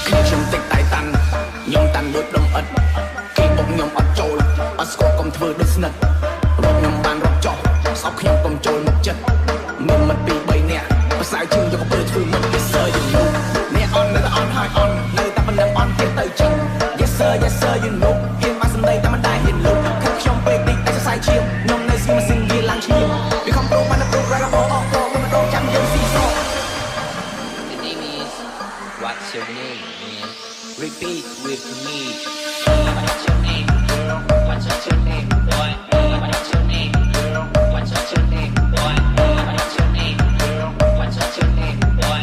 គ្នាខ្ញុំតិចតែតាន់ខ្ញុំតាន់ដូចដុំឥតគេបុកខ្ញុំអត់ចូលអត់ស្គាល់កុំធ្វើដូចស្និទ្ធរកខ្ញុំបានរកចោះស្អប់ខ្ញុំកុំចូលមកចិត្តមានមិត្តពីរ3នាក់ប្រសើរជាងយកទៅធ្វើមិត្ត Yes sir you know អ្នកអន់នៅតែអន់ហើយអន់នៅតែប៉ុណ្ណឹងអន់ទៀតទៅចឹង Yes sir you know ហ៊ានមកសម្ដីតែមិនដែរហ៊ានលុបខឹងខ្ញុំពេកតិចតែសរសៃឈាមខ្ញុំនៅស្ងៀមសឹងវាឡើងឈាមវាខំប្រូបានតែប្រូរ៉ារ៉ាអូអោមិនដូរចាំយើងស៊ីសោ The name is What's your name man Repeat with me What's your name girl What's your name boy What's your name girl What's your name boy What's your name girl What's your name boy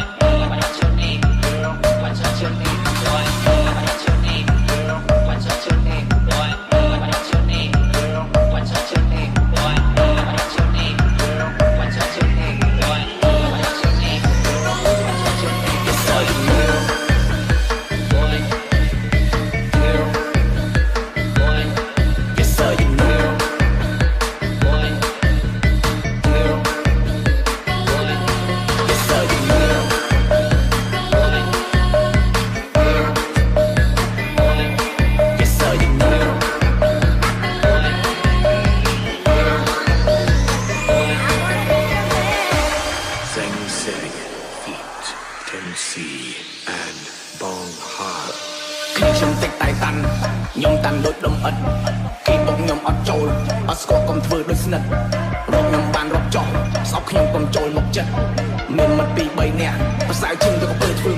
What's your name girl What's your name boy What's your name girl What's your name boy What's your name girl What's your name boy What's your name girl What's your name boy What's your name What's your name Yes sir you know boy girl boy Yes sir you know boy girl boy Yes sir you know boy girl boy Yes sir you know Sing Sing Feet Tennessee and Bong Hard គ្នាខ្ញុំតិចតែតាន់ខ្ញុំតាន់ដូចដុំឥតគេបុកខ្ញុំអត់ចូលអត់ស្គាល់កុំធ្វើដូចស្និទ្ធរកខ្ញុំបានរកចោះស្អប់ខ្ញុំកុំចូលមកចិត្តមានមិត្តពីរ3នាក់ប្រសើរជាងយកទៅធ្វើ